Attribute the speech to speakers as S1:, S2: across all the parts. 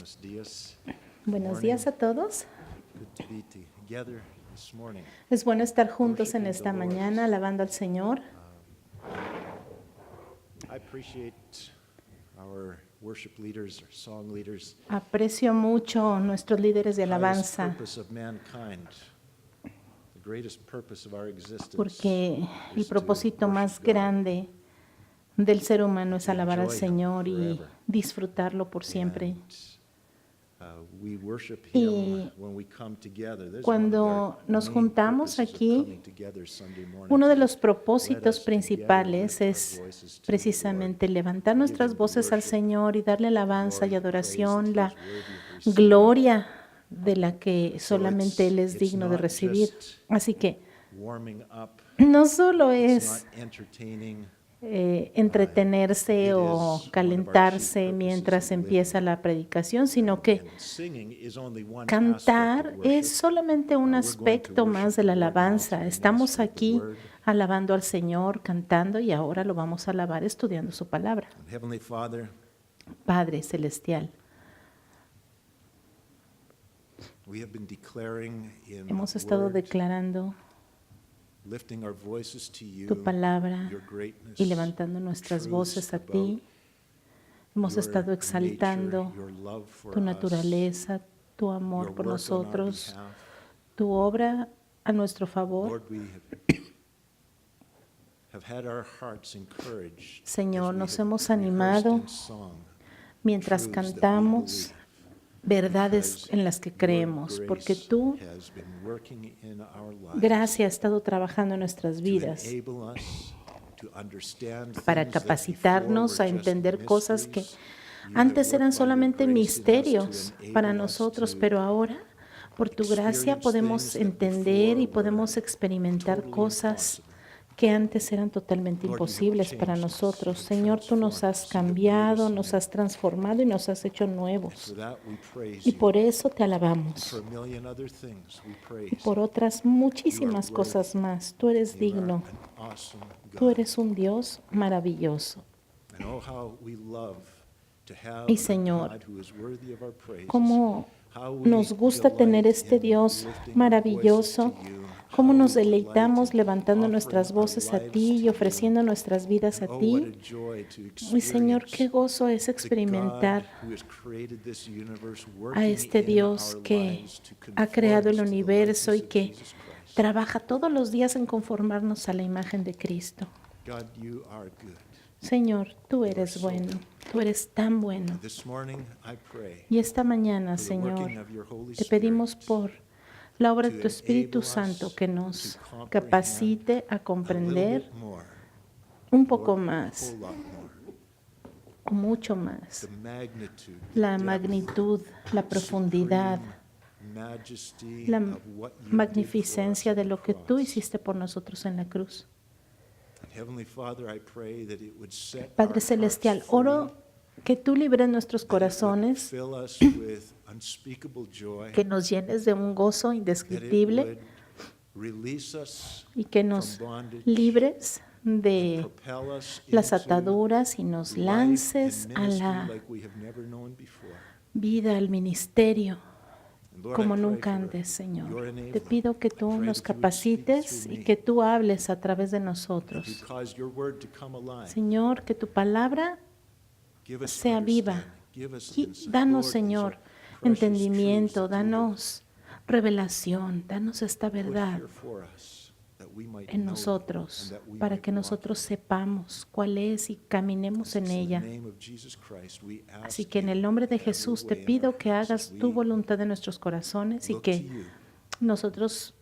S1: Buenos días.
S2: Buenos días a todos.
S1: Good to be together this morning.
S2: Es bueno estar juntos en esta mañana alabando al Señor.
S1: I appreciate our worship leaders, our song leaders.
S2: Aprecio mucho nuestros líderes de
S1: Highest
S2: alabanza
S1: purpose of mankind, the greatest purpose of our existence,
S2: porque el
S1: is to
S2: propósito más
S1: worship God.
S2: grande del ser humano es alabar al
S1: Enjoy Him
S2: Señor y
S1: forever.
S2: disfrutarlo por siempre.
S1: We worship
S2: Y
S1: Him when we come together. This is one of
S2: cuando
S1: our
S2: nos
S1: main
S2: juntamos
S1: purposes of
S2: aquí,
S1: coming together Sunday morning,
S2: uno de
S1: to
S2: los
S1: just
S2: propósitos
S1: let us
S2: principales
S1: together lift
S2: es
S1: our voices to the
S2: precisamente
S1: Lord,
S2: levantar
S1: give
S2: nuestras
S1: Him
S2: voces al
S1: worship,
S2: Señor y darle alabanza y
S1: glory,
S2: adoración,
S1: praise
S2: la
S1: that He is worthy of receiving.
S2: gloria de la que
S1: So
S2: solamente Él es
S1: it's
S2: digno de
S1: not
S2: recibir.
S1: just
S2: Así que
S1: warming up,
S2: no solo
S1: it's
S2: es
S1: not entertaining.
S2: entretenerse
S1: It
S2: o
S1: is one of our chief
S2: calentarse
S1: purposes
S2: mientras
S1: of living.
S2: empieza la predicación, sino que
S1: And singing is only one aspect
S2: cantar
S1: of worship.
S2: es solamente un
S1: We're going to
S2: aspecto
S1: worship
S2: más de la
S1: the Lord now
S2: alabanza.
S1: through the
S2: Estamos
S1: ministry of the
S2: aquí
S1: word.
S2: alabando al Señor, cantando, y ahora lo vamos a alabar estudiando su palabra.
S1: Heavenly Father,
S2: Padre Celestial,
S1: we have been declaring in
S2: hemos estado
S1: word,
S2: declarando
S1: lifting our voices to you,
S2: tu palabra
S1: your greatness,
S2: y levantando nuestras
S1: truths
S2: voces a
S1: about
S2: ti. Hemos
S1: your
S2: estado exaltando
S1: nature, your love for
S2: tu
S1: us,
S2: naturaleza, tu amor
S1: your
S2: por
S1: work on our
S2: nosotros,
S1: behalf.
S2: tu obra a nuestro favor.
S1: Lord, we have had our hearts encouraged
S2: Señor,
S1: as we
S2: nos
S1: have
S2: hemos
S1: rehearsed
S2: animado
S1: in song
S2: mientras
S1: truths that we
S2: cantamos
S1: believe,
S2: verdades
S1: because
S2: en las que
S1: your
S2: creemos, porque
S1: grace
S2: tú,
S1: has been working in our lives
S2: gracia, ha estado trabajando en nuestras
S1: to
S2: vidas
S1: enable us to understand
S2: para
S1: things that
S2: capacitarnos
S1: before
S2: a
S1: were just
S2: entender cosas que
S1: mysteries. You have
S2: antes
S1: worked
S2: eran
S1: by your
S2: solamente
S1: grace in us
S2: misterios
S1: to
S2: para
S1: enable us
S2: nosotros,
S1: to
S2: pero ahora, por tu gracia,
S1: experience
S2: podemos
S1: things that
S2: entender y
S1: before were
S2: podemos experimentar
S1: totally
S2: cosas
S1: impossible.
S2: que antes eran totalmente
S1: Lord, you have
S2: imposibles para
S1: changed us,
S2: nosotros.
S1: you have
S2: Señor, tú nos
S1: transformed
S2: has
S1: us, you have made
S2: cambiado,
S1: us
S2: nos
S1: new.
S2: has transformado y nos has hecho
S1: And
S2: nuevos.
S1: for that we praise
S2: Y
S1: you.
S2: por eso te
S1: And
S2: alabamos.
S1: for a million other things we
S2: Y
S1: praise
S2: por
S1: you.
S2: otras
S1: You are
S2: muchísimas cosas
S1: worthy.
S2: más. Tú eres
S1: You are
S2: digno.
S1: an awesome
S2: Tú
S1: God.
S2: eres un Dios maravilloso.
S1: And oh, how we love to have
S2: Y
S1: a
S2: Señor,
S1: God who is worthy of our praises.
S2: cómo
S1: How we
S2: nos gusta tener
S1: delight
S2: este
S1: in
S2: Dios
S1: lifting our
S2: maravilloso,
S1: voices to you.
S2: cómo
S1: How
S2: nos
S1: we delight
S2: deleitamos
S1: in
S2: levantando
S1: offering
S2: nuestras
S1: our
S2: voces a
S1: lives
S2: ti y
S1: to
S2: ofreciendo
S1: you.
S2: nuestras vidas a
S1: And oh, what a
S2: ti.
S1: joy to
S2: Y Señor, qué
S1: experience
S2: gozo es
S1: the God
S2: experimentar
S1: who has created this universe
S2: a
S1: working
S2: este
S1: in
S2: Dios
S1: our
S2: que
S1: lives to
S2: ha creado el
S1: conform us to the
S2: universo y
S1: likeness of
S2: que
S1: Jesus Christ.
S2: trabaja todos los días en conformarnos a la imagen de Cristo.
S1: God, you are good.
S2: Señor, tú eres bueno, tú eres tan bueno.
S1: This morning I pray
S2: Y esta mañana,
S1: for the
S2: Señor,
S1: working of your Holy
S2: te pedimos
S1: Spirit
S2: por la obra de
S1: to
S2: tu Espíritu
S1: enable
S2: Santo
S1: us
S2: que
S1: to
S2: nos
S1: comprehend
S2: capacite a
S1: a little
S2: comprender
S1: bit more,
S2: un poco
S1: Lord, a
S2: más,
S1: whole lot more,
S2: o mucho más,
S1: the magnitude, the
S2: la
S1: depth,
S2: magnitud, la profundidad,
S1: supreme majesty
S2: la
S1: of what you did
S2: magnificencia
S1: for us
S2: de
S1: on
S2: lo
S1: the
S2: que tú
S1: cross.
S2: hiciste por nosotros en la cruz.
S1: Heavenly Father, I pray that it would set
S2: Padre
S1: our
S2: Celestial,
S1: hearts free,
S2: oro que tú libres nuestros
S1: that it would
S2: corazones,
S1: fill us with unspeakable joy,
S2: que nos llenes de un gozo
S1: that it
S2: indescriptible
S1: would release us
S2: y que
S1: from
S2: nos
S1: bondage,
S2: libres
S1: and
S2: de
S1: propel us
S2: las
S1: into
S2: ataduras y nos
S1: life
S2: lances
S1: and
S2: a
S1: ministry
S2: la
S1: like we have never known before.
S2: vida, al ministerio,
S1: And Lord, I
S2: como
S1: pray
S2: nunca
S1: for
S2: antes,
S1: your
S2: Señor. Te
S1: enablement.
S2: pido que
S1: I
S2: tú
S1: pray
S2: nos
S1: that you would speak
S2: capacites
S1: through
S2: y
S1: me,
S2: que tú hables a través de
S1: that you'd
S2: nosotros.
S1: cause your word to come alive.
S2: Señor, que tu palabra
S1: Give us
S2: sea viva.
S1: understanding. Give us
S2: Y
S1: insight.
S2: danos,
S1: Lord,
S2: Señor,
S1: these are precious
S2: entendimiento,
S1: truths that you have
S2: danos revelación, danos esta
S1: put
S2: verdad
S1: here for us, that we might
S2: en
S1: know
S2: nosotros
S1: and that we
S2: para
S1: might
S2: que
S1: walk
S2: nosotros
S1: in it.
S2: sepamos cuál es y caminemos en
S1: In the
S2: ella.
S1: name of Jesus Christ, we
S2: Así
S1: ask
S2: que en el
S1: you
S2: nombre de
S1: to have your
S2: Jesús te
S1: way in
S2: pido
S1: our
S2: que
S1: hearts
S2: hagas
S1: as
S2: tu
S1: we
S2: voluntad en nuestros corazones y
S1: look to
S2: que
S1: you.
S2: nosotros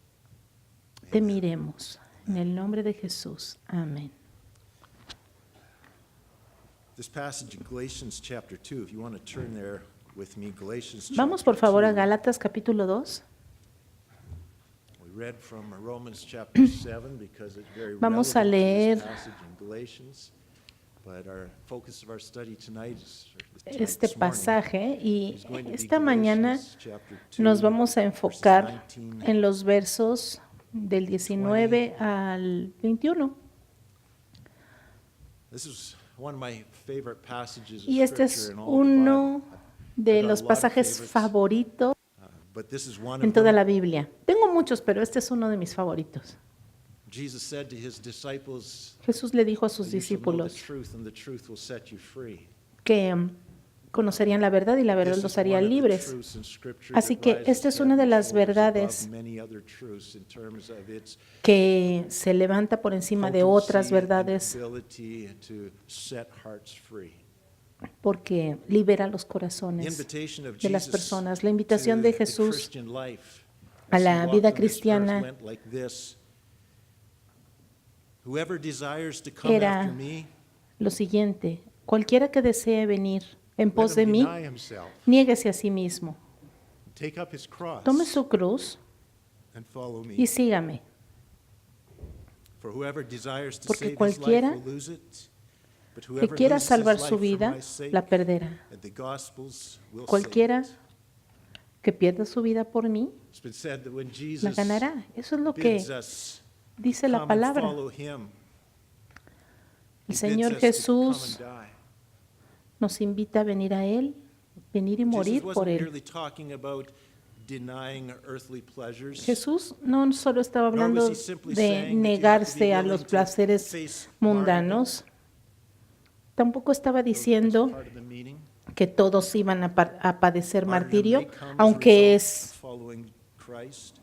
S2: te
S1: Amen.
S2: miremos. En el nombre de Jesús. Amén.
S1: This passage in Galatians chapter 2, if you want to turn there with me, Galatians
S2: Vamos
S1: chapter
S2: por favor a
S1: 2.
S2: Gálatas capítulo 2.
S1: We read from Romans chapter 7 because it's very
S2: Vamos a
S1: relevant to
S2: leer
S1: this passage in Galatians. But our focus of our study tonight is
S2: este pasaje y
S1: is going to be
S2: esta mañana
S1: Galatians chapter 2,
S2: nos vamos a
S1: verses
S2: enfocar
S1: 19
S2: en los versos del 19 al 21.
S1: This is one of my favorite passages of
S2: Y este es
S1: scripture in all the Bible.
S2: uno de
S1: got a
S2: los
S1: lot of
S2: pasajes
S1: favorites.
S2: favoritos
S1: But this is one
S2: en
S1: of
S2: toda
S1: them.
S2: la Biblia. Tengo muchos, pero este es uno de mis favoritos.
S1: Jesus said to his disciples,
S2: Jesús le dijo a sus
S1: "You shall know the
S2: discípulos
S1: truth, and the truth will set you free."
S2: que conocerían la verdad y la verdad
S1: This
S2: los
S1: is
S2: haría
S1: one of the
S2: libres.
S1: truths in Scripture
S2: Así
S1: that
S2: que
S1: rises
S2: esta es head
S1: una
S2: una de
S1: and
S2: las
S1: shoulders
S2: verdades
S1: above many other truths in terms of its
S2: que se levanta por encima de otras
S1: potency and
S2: verdades
S1: ability to set hearts free.
S2: porque libera los
S1: The
S2: corazones
S1: invitation of
S2: de las
S1: Jesus
S2: personas. La invitación
S1: to
S2: de
S1: the
S2: Jesús
S1: Christian life
S2: a
S1: as he
S2: la
S1: walked
S2: vida
S1: on this earth
S2: cristiana
S1: went like this. Whoever desires to come
S2: era
S1: after me,
S2: lo siguiente: cualquiera que desee venir en
S1: let
S2: pos de
S1: him
S2: mí,
S1: deny himself,
S2: niéguese a sí mismo,
S1: take up his cross,
S2: tome su cruz
S1: and follow me.
S2: y sígame.
S1: For whoever desires to
S2: Porque
S1: save his life
S2: cualquiera
S1: will lose it, but
S2: que
S1: whoever
S2: quiera
S1: loses his
S2: salvar
S1: life
S2: su
S1: for
S2: vida,
S1: my sake
S2: la perderá.
S1: and the gospel's will save
S2: Cualquiera
S1: it.
S2: que pierda su vida por mí,
S1: It's been said that when
S2: la
S1: Jesus
S2: ganará. Eso es lo que
S1: bids us
S2: dice
S1: come
S2: la
S1: and
S2: palabra.
S1: follow him,
S2: El
S1: he
S2: Señor
S1: bids us to come
S2: Jesús
S1: and die.
S2: nos invita a venir a Él, venir y
S1: Jesus
S2: morir por
S1: wasn't
S2: Él.
S1: merely talking about denying earthly pleasures.
S2: Jesús no solo estaba
S1: Nor
S2: hablando
S1: was he simply
S2: de
S1: saying that you have to be
S2: negarse a
S1: willing
S2: los
S1: to
S2: placeres
S1: face
S2: mundanos. Tampoco estaba
S1: martyrdom.
S2: diciendo
S1: That's part of the meaning.
S2: que todos iban a padecer
S1: Martyrdom may
S2: martirio,
S1: come as a
S2: aunque
S1: result
S2: es
S1: of following Christ,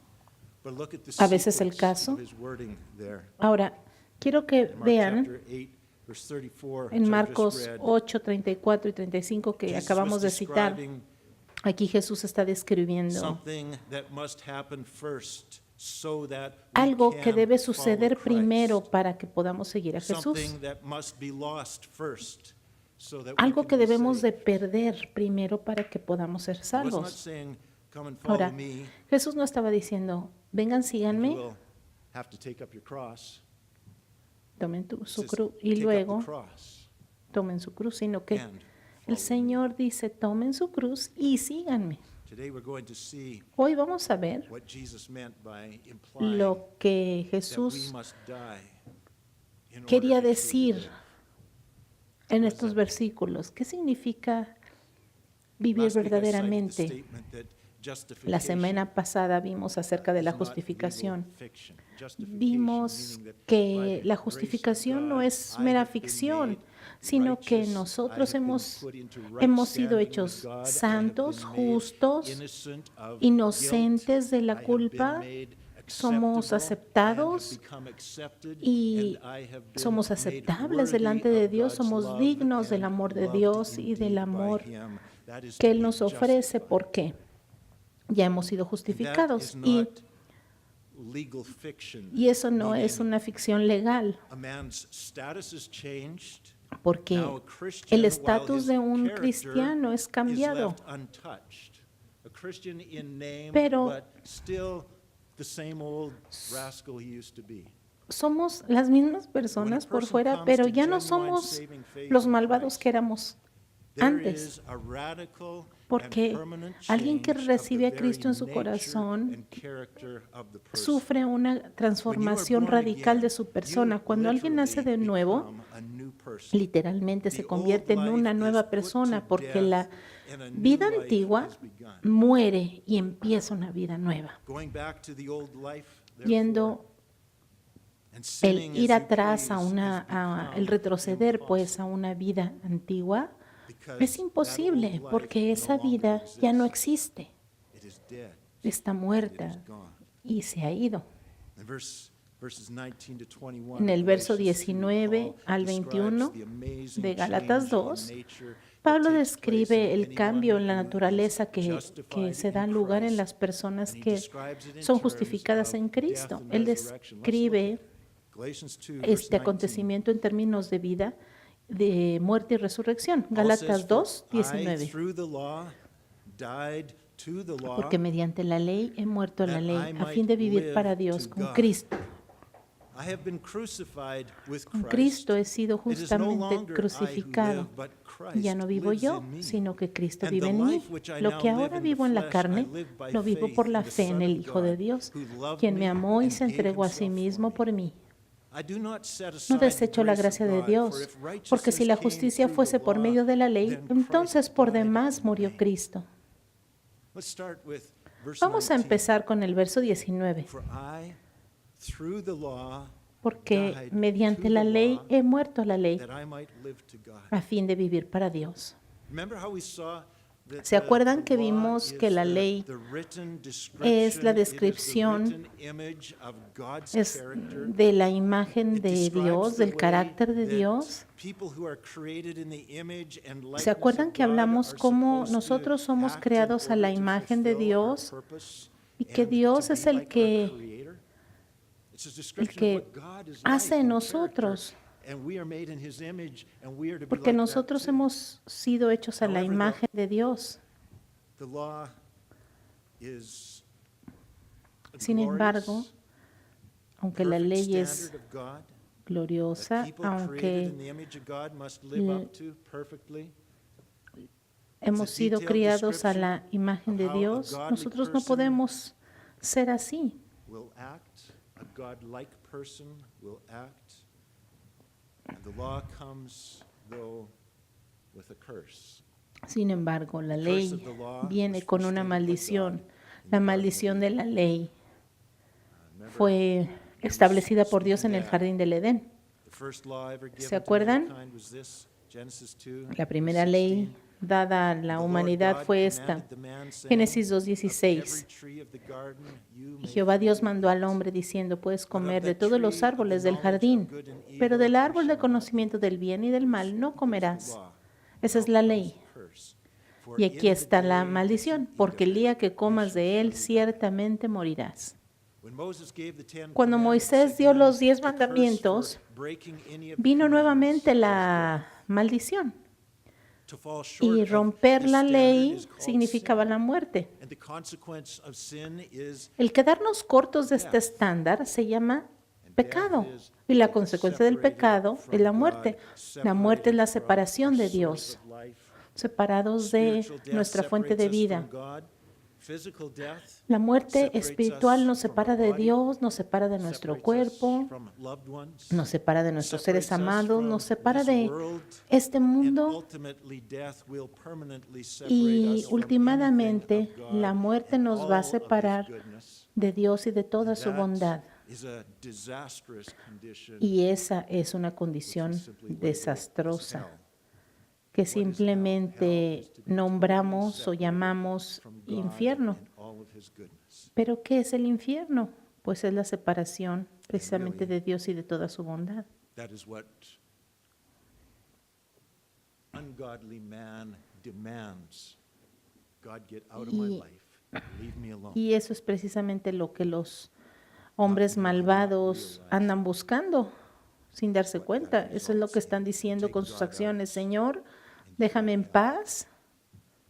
S1: but look at the
S2: a veces el
S1: sequence
S2: caso.
S1: of his wording there.
S2: Ahora, quiero que
S1: In Mark
S2: vean
S1: chapter 8, verse 34,
S2: en
S1: which I
S2: Marcos
S1: just read,
S2: 8, 34 y 35 que
S1: Jesus
S2: acabamos
S1: was
S2: de citar.
S1: describing
S2: Aquí Jesús está describiendo
S1: something that must happen first so that we
S2: algo que
S1: can
S2: debe
S1: follow
S2: suceder
S1: Christ.
S2: primero para que podamos seguir a Jesús.
S1: Something that must be lost first so that we
S2: Algo
S1: can
S2: que
S1: be
S2: debemos de
S1: saved.
S2: perder primero para que podamos ser
S1: He was not
S2: salvos.
S1: saying, "Come and follow
S2: Ahora,
S1: me,
S2: Jesús no estaba diciendo, vengan,
S1: and you
S2: síganme,
S1: will have to take up your cross."
S2: tomen
S1: It
S2: su
S1: says,
S2: cruz y
S1: "Take up the
S2: luego
S1: cross
S2: tomen su cruz, sino que
S1: and
S2: el
S1: follow me."
S2: Señor dice, tomen su cruz y síganme.
S1: Today we're going to see
S2: Hoy vamos a ver
S1: what Jesus meant by implying
S2: lo que
S1: that we
S2: Jesús
S1: must die in order
S2: quería
S1: to truly
S2: decir
S1: live.
S2: en
S1: What does
S2: estos
S1: that mean?
S2: versículos. ¿Qué significa vivir
S1: Last week I cited the
S2: verdaderamente?
S1: statement that
S2: La
S1: justification
S2: semana pasada vimos acerca de la
S1: is not
S2: justificación.
S1: legal fiction. Justification
S2: Vimos
S1: meaning that by
S2: que
S1: the
S2: la
S1: grace of
S2: justificación no
S1: God,
S2: es
S1: I
S2: mera
S1: have been
S2: ficción,
S1: made
S2: sino que
S1: righteous,
S2: nosotros
S1: I have been
S2: hemos
S1: put into right
S2: hemos sido
S1: standing with
S2: hechos
S1: God, I have
S2: santos,
S1: been made
S2: justos,
S1: innocent of
S2: inocentes de
S1: guilt,
S2: la
S1: I have
S2: culpa,
S1: been made
S2: somos
S1: acceptable,
S2: aceptados
S1: and have become accepted,
S2: y
S1: and I have been
S2: somos
S1: made
S2: aceptables
S1: worthy
S2: delante de
S1: of
S2: Dios,
S1: God's
S2: somos
S1: love
S2: dignos del
S1: and
S2: amor de
S1: loved
S2: Dios y del
S1: indeed by
S2: amor
S1: Him. That is
S2: que
S1: to
S2: Él
S1: be
S2: nos ofrece
S1: justified.
S2: porque ya hemos sido
S1: And that
S2: justificados.
S1: is
S2: Y,
S1: not legal fiction,
S2: y eso no es
S1: meaning
S2: una ficción legal,
S1: a man's status is changed.
S2: porque
S1: Now a Christian,
S2: el
S1: while
S2: estatus
S1: his
S2: de un
S1: character
S2: cristiano es
S1: is
S2: cambiado.
S1: left untouched. A Christian in name,
S2: Pero-
S1: but still the same old rascal he used to be.
S2: Somos las mismas personas por fuera, pero ya no somos los malvados que éramos
S1: There
S2: antes.
S1: is a radical
S2: Porque
S1: and permanent
S2: alguien que
S1: change of
S2: recibe
S1: the
S2: a Cristo en su
S1: very nature
S2: corazón
S1: and character of the person.
S2: sufre una transformación radical de su persona. Cuando alguien nace de nuevo, literalmente se convierte en una nueva persona porque la vida antigua muere y empieza una vida nueva. Yendo el ir atrás el retroceder pues a una vida antigua es imposible porque esa vida ya no existe, está muerta y se ha ido. En el verso 19 al 21 de Gálatas 2, Pablo describe el cambio en la naturaleza que se da lugar en las personas que son justificadas en Cristo. Él describe este acontecimiento en términos de vida, de muerte y resurrección. Gálatas 2, 19. Porque mediante la ley he muerto a la ley, a fin de vivir para Dios con Cristo. Con Cristo he sido justamente crucificado. Ya no vivo yo, sino que Cristo vive en mí. Lo que ahora vivo en la carne, lo vivo por la fe en el Hijo de Dios, quien me amó y se entregó a sí mismo por mí. No desecho la gracia de Dios, porque si la justicia fuese por medio de la ley, entonces por demás murió Cristo. Vamos a empezar con el verso 19. Porque mediante la ley he muerto a la ley, a fin de vivir para Dios. ¿Se acuerdan que vimos que la ley es la descripción de la imagen de Dios, del carácter de Dios? ¿Se acuerdan que hablamos cómo nosotros somos creados a la imagen de Dios y que Dios es el que hace en nosotros? Porque nosotros hemos sido hechos a la imagen de Dios. Sin embargo, aunque la ley es gloriosa, aunque hemos sido criados a la imagen de Dios, nosotros no podemos ser así. Sin embargo, la ley viene con una maldición. La maldición de la ley fue establecida por Dios en el jardín del Edén. ¿Se acuerdan? La primera ley dada a la humanidad fue esta. Génesis 2:16. Y Jehová Dios mandó al hombre diciendo, puedes comer de todos los árboles del jardín, pero del árbol de conocimiento del bien y del mal no comerás. Esa es la ley. Y aquí está la maldición, porque el día que comas de él, ciertamente morirás. Cuando Moisés dio los 10 mandamientos, vino nuevamente la maldición. Y romper la ley significaba la muerte. El quedarnos cortos de este estándar se llama pecado. Y la consecuencia del pecado es la muerte. La muerte es la separación de Dios, separados de nuestra fuente de vida. La muerte espiritual nos separa de Dios, nos separa de nuestro cuerpo, nos separa de nuestros seres amados, nos separa de este mundo y últimamente la muerte nos va a separar de Dios y de toda su bondad. Y esa es una condición desastrosa que simplemente nombramos o llamamos infierno. ¿Pero qué es el infierno? Pues es la separación precisamente de Dios y de toda su bondad. Y eso es precisamente lo que los hombres malvados andan buscando sin darse cuenta. Eso es lo que están diciendo con sus acciones. Señor, déjame en paz,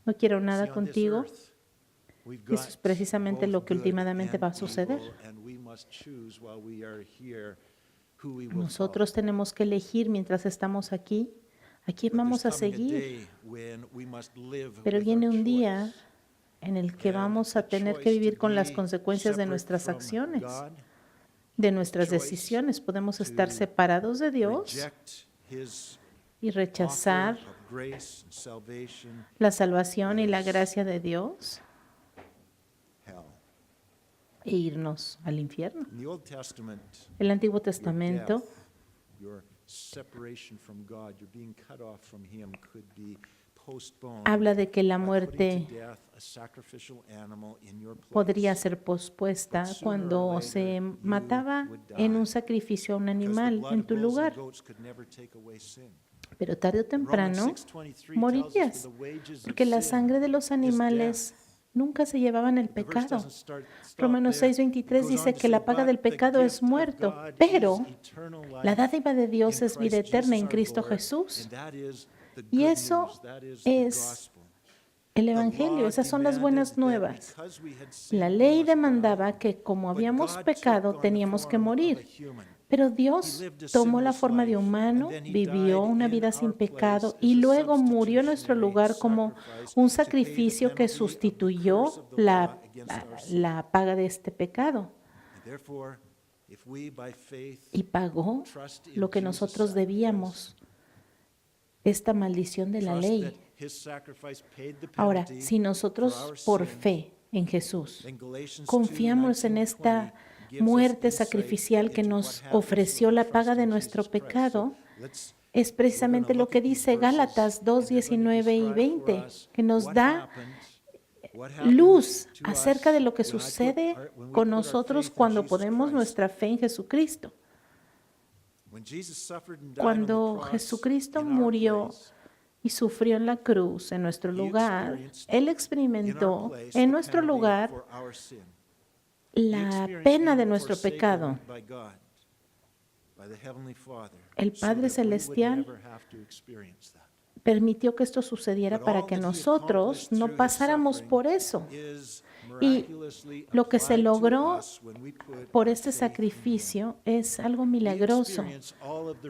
S2: no quiero nada contigo. Eso es precisamente lo que últimamente va a suceder. Nosotros tenemos que elegir mientras estamos aquí, a quién vamos a seguir. Pero viene un día en el que vamos a tener que vivir con las consecuencias de nuestras acciones, de nuestras decisiones. Podemos estar separados de Dios y rechazar la salvación y la gracia de Dios e irnos al infierno. El Antiguo Testamento, habla de que la muerte podría ser pospuesta cuando se mataba en un sacrificio a un animal en tu lugar. Pero tarde o temprano morirías, porque la sangre de los animales nunca se llevaban el pecado. Romanos 6:23 dice que la paga del pecado es muerto, pero la dádiva de Dios es vida eterna en Cristo Jesús. Y eso es el Evangelio, esas son las buenas nuevas. La ley demandaba que como habíamos pecado teníamos que morir. Pero Dios tomó la forma de humano, vivió una vida sin pecado y luego murió en nuestro lugar como un sacrificio que sustituyó la paga de este pecado. y pagó lo que nosotros debíamos, esta maldición de la ley. Ahora, si nosotros por fe en Jesús confiamos en esta muerte sacrificial que nos ofreció la paga de nuestro pecado, es precisamente lo que dice Gálatas 2, 19 y 20, que nos da luz acerca de lo que sucede con nosotros cuando ponemos nuestra fe en Jesucristo. Cuando Jesucristo murió y sufrió en la cruz en nuestro lugar, Él experimentó en nuestro lugar la pena de nuestro pecado. El Padre Celestial permitió que esto sucediera para que nosotros no pasáramos por eso. Y lo que se logró por este sacrificio es algo milagroso.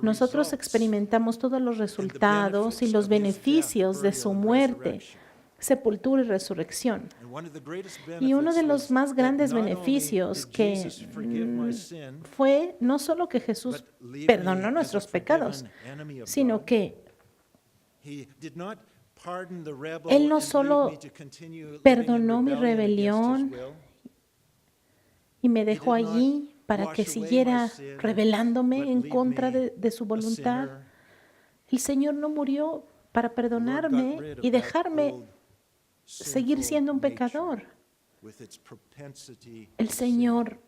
S2: Nosotros experimentamos todos los resultados y los beneficios de su muerte, sepultura y resurrección. Y uno de los más grandes beneficios que fue no solo que Jesús perdonó nuestros pecados, sino que Él no solo perdonó mi rebelión y me dejó allí para que siguiera rebelándome en contra de su voluntad. El Señor no murió para perdonarme y dejarme seguir siendo un pecador. El Señor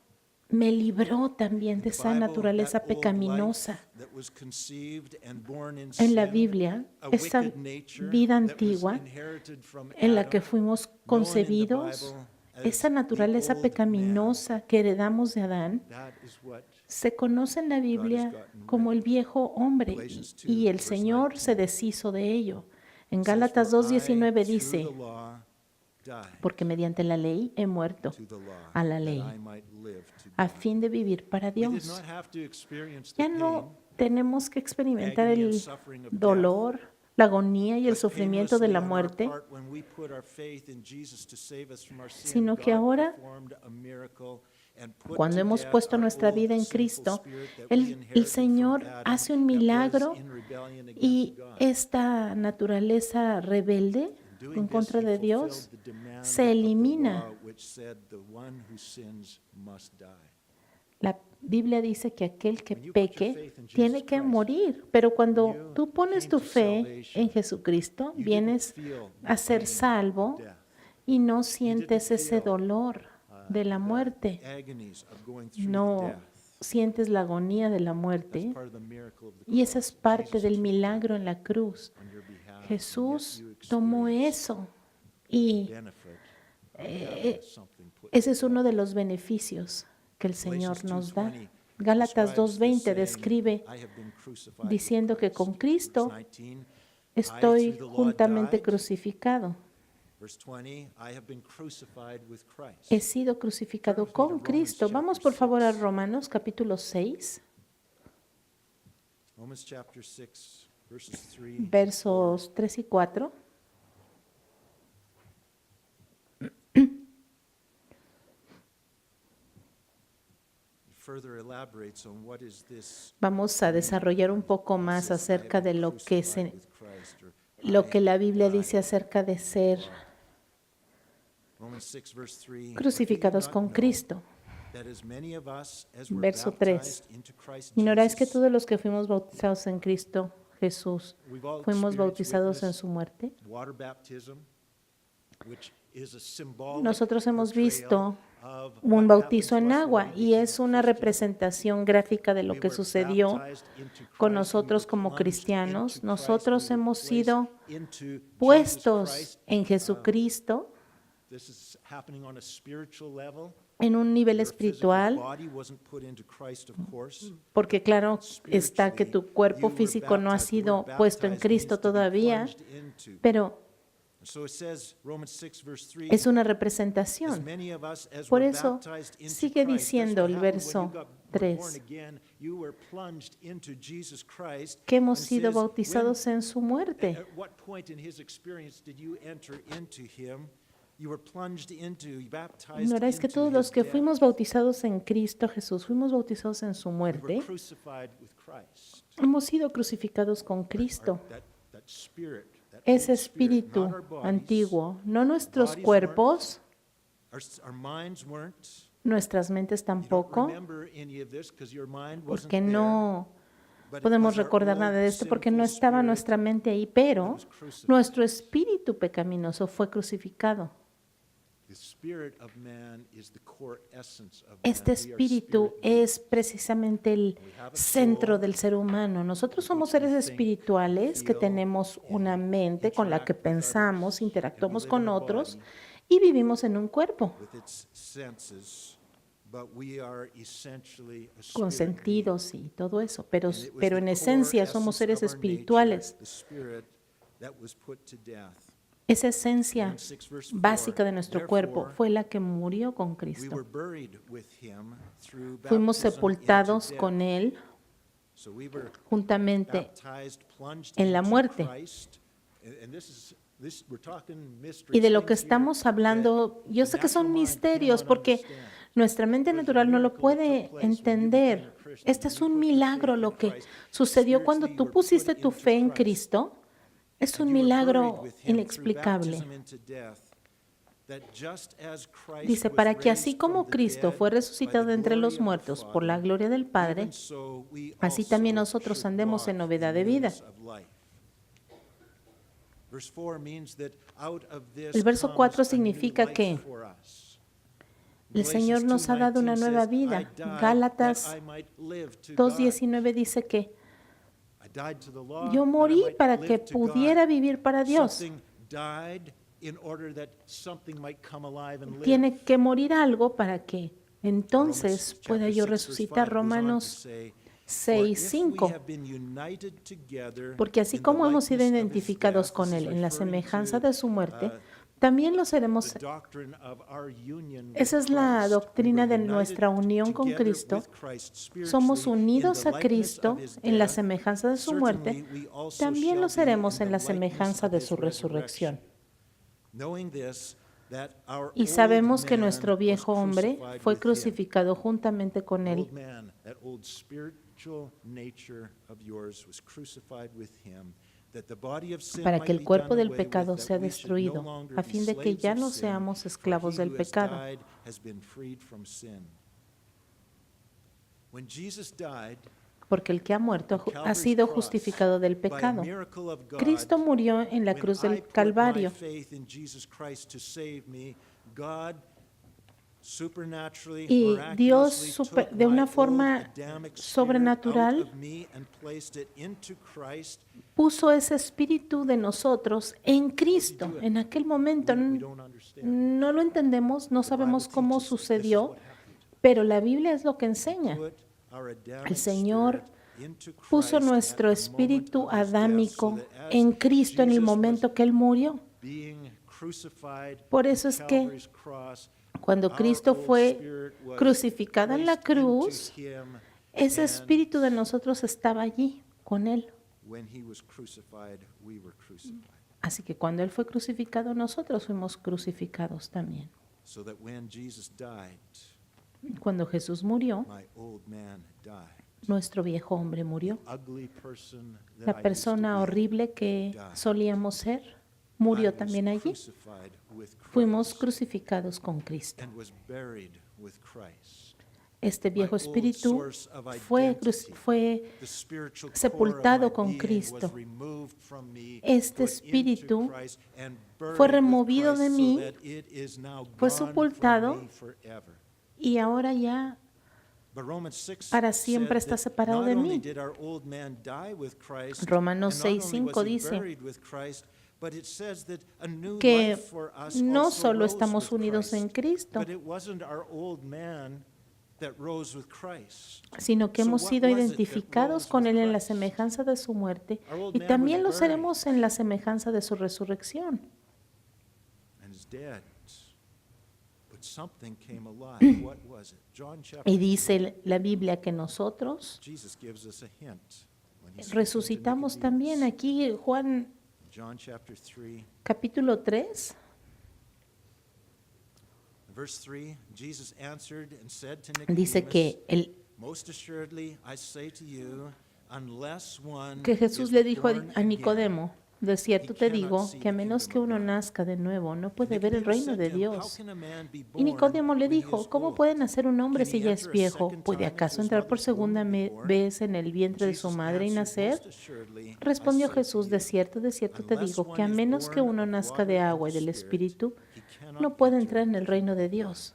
S2: me libró también de esa naturaleza pecaminosa. En la Biblia, esa vida antigua en la que fuimos concebidos, esa naturaleza pecaminosa que heredamos de Adán, se conoce en la Biblia como el viejo hombre y el Señor se deshizo de ello. En Gálatas 2:19 dice, porque mediante la ley he muerto a la ley, a fin de vivir para Dios. Ya no tenemos que experimentar el dolor, la agonía y el sufrimiento de la muerte, sino que ahora, cuando hemos puesto nuestra vida en Cristo, el Señor hace un milagro y esta naturaleza rebelde en contra de Dios se elimina. La Biblia dice que aquel que peque tiene que morir, pero cuando tú pones tu fe en Jesucristo, vienes a ser salvo y no sientes ese dolor de la muerte. No sientes la agonía de la muerte y esa es parte del milagro en la cruz. Jesús tomó eso y ese es uno de los beneficios que el Señor nos da. Gálatas 2:20 describe diciendo que con Cristo estoy juntamente crucificado. He sido crucificado con Cristo. Vamos por favor a Romanos capítulo 6. Versos 3 y 4. Vamos a desarrollar un poco más acerca de lo que la Biblia dice acerca de ser crucificados con Cristo. Verso 3. ¿Ignoráis que todos los que fuimos bautizados en Cristo Jesús fuimos bautizados en su muerte? Nosotros hemos visto un bautizo en agua y es una representación gráfica de lo que sucedió con nosotros como cristianos. Nosotros hemos sido puestos en Jesucristo en un nivel espiritual, porque claro está que tu cuerpo físico no ha sido puesto en Cristo todavía, pero es una representación. Por eso sigue diciendo el verso 3, que hemos sido bautizados en su muerte.
S1: you were plunged into, baptized
S2: Ignoráis que
S1: into
S2: todos los
S1: his
S2: que
S1: death.
S2: fuimos bautizados en Cristo Jesús, fuimos bautizados en su
S1: We
S2: muerte,
S1: were crucified with Christ.
S2: hemos sido crucificados con Cristo.
S1: That spirit, that
S2: Ese
S1: old spirit,
S2: espíritu
S1: not our bodies.
S2: antiguo, no nuestros
S1: bodies
S2: cuerpos,
S1: Our minds weren't.
S2: nuestras mentes
S1: You don't
S2: tampoco,
S1: remember any of this 'cause your mind wasn't
S2: porque
S1: there,
S2: no
S1: but it
S2: podemos
S1: was our
S2: recordar
S1: old
S2: nada de esto porque no
S1: sinful
S2: estaba
S1: spirit
S2: nuestra mente ahí,
S1: that
S2: pero
S1: was crucified.
S2: nuestro espíritu pecaminoso fue crucificado.
S1: The spirit of man is the core essence of man.
S2: Este
S1: We are
S2: espíritu
S1: spirit beings.
S2: es precisamente el centro del ser humano. Nosotros somos seres espirituales que tenemos una mente con la que pensamos, interactuamos con otros y vivimos en un cuerpo
S1: With its senses, but we are essentially a
S2: con
S1: spirit
S2: sentidos y todo eso, pero,
S1: being. And it was
S2: pero
S1: the
S2: en
S1: core
S2: esencia somos
S1: essence
S2: seres
S1: of our nature,
S2: espirituales.
S1: the spirit that was put to death.
S2: Esa esencia
S1: Romans 6 verse 4,
S2: básica de nuestro cuerpo
S1: "Therefore,
S2: fue la que murió con
S1: we
S2: Cristo.
S1: were buried with him through
S2: Fuimos
S1: baptism
S2: sepultados
S1: into
S2: con
S1: death."
S2: Él
S1: So we were
S2: juntamente
S1: baptized, plunged
S2: en la
S1: into
S2: muerte.
S1: Christ. And we're talking mysteries,
S2: Y de lo que
S1: things here
S2: estamos
S1: that
S2: hablando, yo
S1: the
S2: sé que son
S1: natural mind
S2: misterios
S1: cannot
S2: porque
S1: understand.
S2: nuestra mente natural no lo puede entender. Este es un milagro lo que sucedió cuando tú pusiste tu fe en Cristo. Es un milagro inexplicable. Dice, para que así como Cristo fue resucitado de entre los muertos por la gloria del Padre, así también nosotros andemos en novedad de vida. El verso 4 significa que el Señor nos ha dado una nueva vida. Gálatas 2:19 dice que yo morí para que pudiera vivir para Dios. Tiene que morir algo para que entonces pueda yo resucitar. Romanos 6:5. Porque así como hemos sido identificados con Él en la semejanza de su muerte, también lo seremos. Esa es la doctrina de nuestra unión con Cristo. Somos unidos a Cristo en la semejanza de su muerte, también lo seremos en la semejanza de su resurrección. Y sabemos que nuestro viejo hombre fue crucificado juntamente con Él. Para que el cuerpo del pecado sea destruido, a fin de que ya no seamos esclavos del pecado. Porque el que ha muerto ha sido justificado del pecado. Cristo murió en la cruz del Calvario. Y Dios, de una forma sobrenatural, puso ese espíritu de nosotros en Cristo. En aquel momento no lo entendemos, no sabemos cómo sucedió, pero la Biblia es lo que enseña. El Señor puso nuestro espíritu adámico en Cristo en el momento que Él murió. Por eso es que cuando Cristo fue crucificado en la cruz, ese espíritu de nosotros estaba allí con Él. Así que cuando Él fue crucificado, nosotros fuimos crucificados también. Cuando Jesús murió, nuestro viejo hombre murió. La persona horrible que solíamos ser murió también allí. Fuimos crucificados con Cristo. Este viejo espíritu fue sepultado con Cristo. Este espíritu fue removido de mí, fue sepultado y ahora ya para siempre está separado de mí. Romanos 6:5 dice que no solo estamos unidos en Cristo, sino que hemos sido identificados con Él en la semejanza de su muerte y también lo seremos en la semejanza de su resurrección. Y dice la Biblia que nosotros resucitamos también. Aquí Juan capítulo 3,
S1: Verse 3, Jesus answered and said to
S2: Dice
S1: Nicodemus,
S2: que
S1: most assuredly I say to you, unless one
S2: que Jesús
S1: is
S2: le dijo
S1: born
S2: a
S1: again,
S2: Nicodemo, de cierto te digo que a menos que uno nazca de nuevo, no puede ver el
S1: Nicodemus
S2: reino
S1: said
S2: de
S1: to him, how
S2: Dios.
S1: can a man be
S2: Y
S1: born
S2: Nicodemo le
S1: when he
S2: dijo,
S1: is
S2: ¿cómo
S1: old?
S2: puede nacer un hombre
S1: Can
S2: si
S1: he
S2: ya es
S1: enter a
S2: viejo?
S1: second
S2: ¿Puede
S1: time into
S2: acaso
S1: his
S2: entrar por
S1: mother's womb
S2: segunda
S1: and be born?
S2: vez en el vientre de su
S1: Jesus
S2: madre y
S1: answered,
S2: nacer?
S1: most assuredly I
S2: Respondió
S1: say to
S2: Jesús,
S1: you,
S2: de cierto te
S1: unless
S2: digo, que a
S1: one is
S2: menos que
S1: born
S2: uno
S1: of
S2: nazca de
S1: water and
S2: agua y
S1: the
S2: del
S1: Spirit,
S2: Espíritu,
S1: he cannot
S2: no puede
S1: enter
S2: entrar en el
S1: into
S2: reino
S1: the
S2: de
S1: kingdom.
S2: Dios.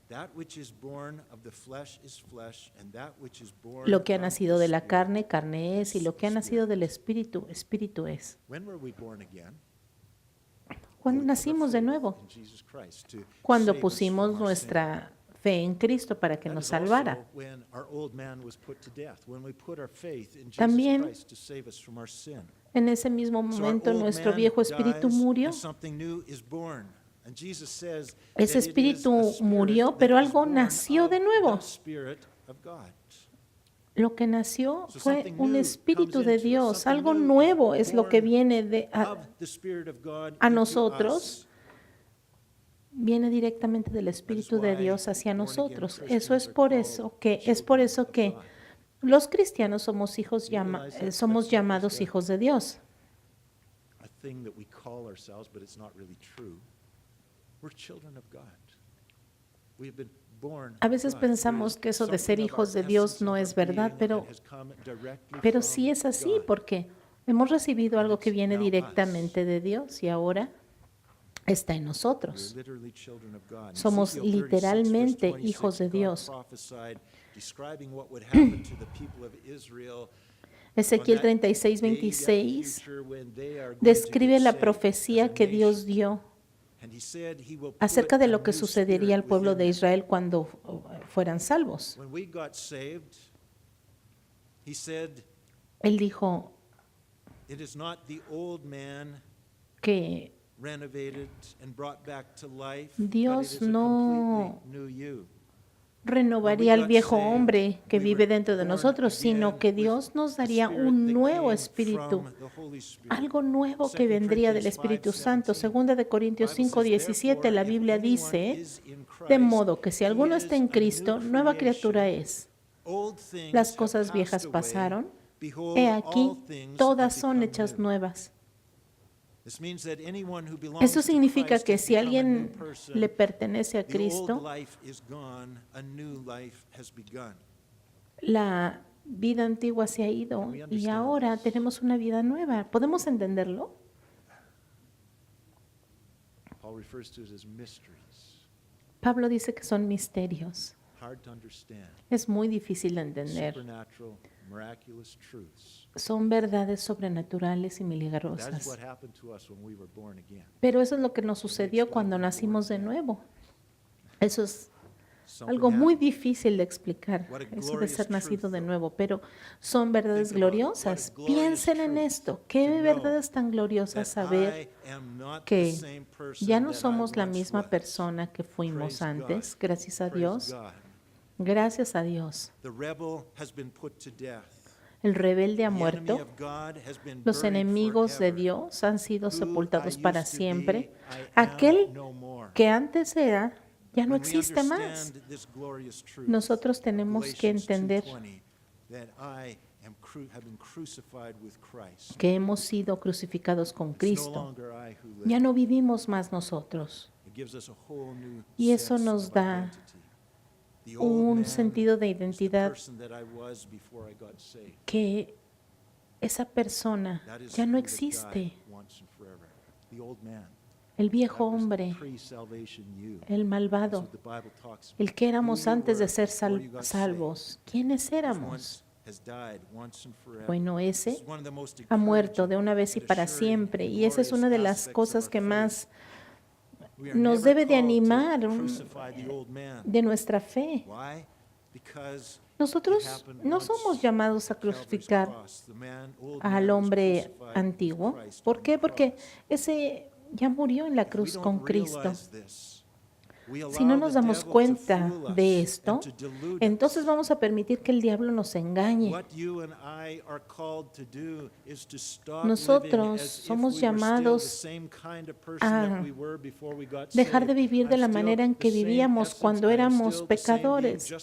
S1: That which is born of the flesh is flesh, and that which is born
S2: Lo que ha
S1: of
S2: nacido
S1: the
S2: de la
S1: Spirit
S2: carne, carne es, y
S1: is
S2: lo que ha nacido
S1: spirit.
S2: del Espíritu, Espíritu es.
S1: When were we born again?
S2: Cuando
S1: We put our
S2: nacimos de
S1: faith
S2: nuevo,
S1: in Jesus Christ to
S2: cuando
S1: save us
S2: pusimos
S1: from our sin.
S2: nuestra fe en Cristo para que
S1: That
S2: nos
S1: is
S2: salvara.
S1: also when our old man was put to death, when we put our faith in Jesus
S2: También
S1: Christ to save us from our sin.
S2: En ese mismo
S1: So our
S2: momento
S1: old
S2: nuestro
S1: man
S2: viejo espíritu
S1: dies
S2: murió.
S1: and something new is born. And Jesus says
S2: Ese
S1: that it is
S2: espíritu
S1: a spirit
S2: murió,
S1: that
S2: pero
S1: is
S2: algo
S1: born
S2: nació
S1: of
S2: de nuevo.
S1: the Spirit of God.
S2: Lo que nació
S1: So
S2: fue
S1: something
S2: un
S1: new
S2: espíritu
S1: comes
S2: de
S1: into us.
S2: Dios.
S1: Something
S2: Algo
S1: new is
S2: nuevo es lo que
S1: born
S2: viene
S1: of the Spirit of God
S2: a
S1: into
S2: nosotros.
S1: us.
S2: Viene directamente del Espíritu de
S1: why
S2: Dios hacia
S1: born-again
S2: nosotros.
S1: Christians
S2: Eso es
S1: are
S2: por
S1: called
S2: eso que
S1: children of God.
S2: los cristianos somos hijos
S1: You realize that?
S2: somos
S1: That's
S2: llamados
S1: just a-
S2: hijos de Dios.
S1: A thing that we call ourselves, but it's not really true. We're children of God. We have been born
S2: A
S1: of
S2: veces
S1: God.
S2: pensamos que eso de ser
S1: Something of
S2: hijos
S1: our
S2: de Dios
S1: essence,
S2: no
S1: of
S2: es
S1: our
S2: verdad,
S1: being
S2: pero
S1: that has come directly
S2: Pero
S1: from
S2: sí es así
S1: God.
S2: porque hemos recibido algo que viene
S1: Now us.
S2: directamente de Dios y ahora está en
S1: We're
S2: nosotros.
S1: literally children of God. In
S2: Somos
S1: Ezekiel 36,
S2: literalmente
S1: verse 26,
S2: hijos de
S1: God
S2: Dios.
S1: prophesied, describing what would happen to the people of Israel
S2: Ezequiel
S1: on that
S2: 36,
S1: day, that
S2: 26
S1: future when they are going to
S2: describe
S1: get
S2: la
S1: saved
S2: profecía
S1: as a
S2: que Dios
S1: nation.
S2: dio
S1: And he said he will
S2: acerca
S1: put
S2: de
S1: a
S2: lo que
S1: new
S2: sucedería al
S1: spirit
S2: pueblo de
S1: within them.
S2: Israel cuando fueran salvos.
S1: When we got saved, he said,
S2: Él dijo
S1: it is not the old man
S2: que
S1: renovated and brought back to life, but it
S2: Dios
S1: is a
S2: no
S1: completely new you.
S2: renovaría al viejo hombre que vive dentro de nosotros, sino que Dios nos daría un nuevo espíritu, algo nuevo que vendría del Espíritu Santo. Segunda de Corintios 5:17, la Biblia dice, de modo que si alguno está en Cristo, nueva criatura es. Las cosas viejas pasaron, he aquí, todas son hechas nuevas. Eso significa que si alguien le pertenece a Cristo, la vida antigua se ha ido y ahora tenemos una vida nueva. ¿Podemos entenderlo? Pablo dice que son misterios. Es muy difícil de entender. Son verdades sobrenaturales y milagrosas. Pero eso es lo que nos sucedió cuando nacimos de nuevo. Eso es algo muy difícil de explicar, eso de ser nacido de nuevo, pero son verdades gloriosas. Piensen en esto. Qué verdades tan gloriosas saber que ya no somos la misma persona que fuimos antes, gracias a Dios. Gracias a Dios. El rebelde ha muerto. Los enemigos de Dios han sido sepultados para siempre. Aquel que antes era, ya no existe más. Nosotros tenemos que entender que hemos sido crucificados con Cristo. Ya no vivimos más nosotros. Y eso nos da un sentido de identidad que esa persona ya no existe. El viejo hombre, el malvado, el que éramos antes de ser salvos. ¿Quiénes éramos? Bueno, ese ha muerto de una vez y para siempre. Y esa es una de las cosas que más nos debe de animar de nuestra fe. Nosotros no somos llamados a crucificar al hombre antiguo. ¿Por qué? Porque ese ya murió en la cruz con Cristo. Si no nos damos cuenta de esto, entonces vamos a permitir que el diablo nos engañe. Nosotros somos llamados a dejar de vivir de la manera en que vivíamos cuando éramos pecadores.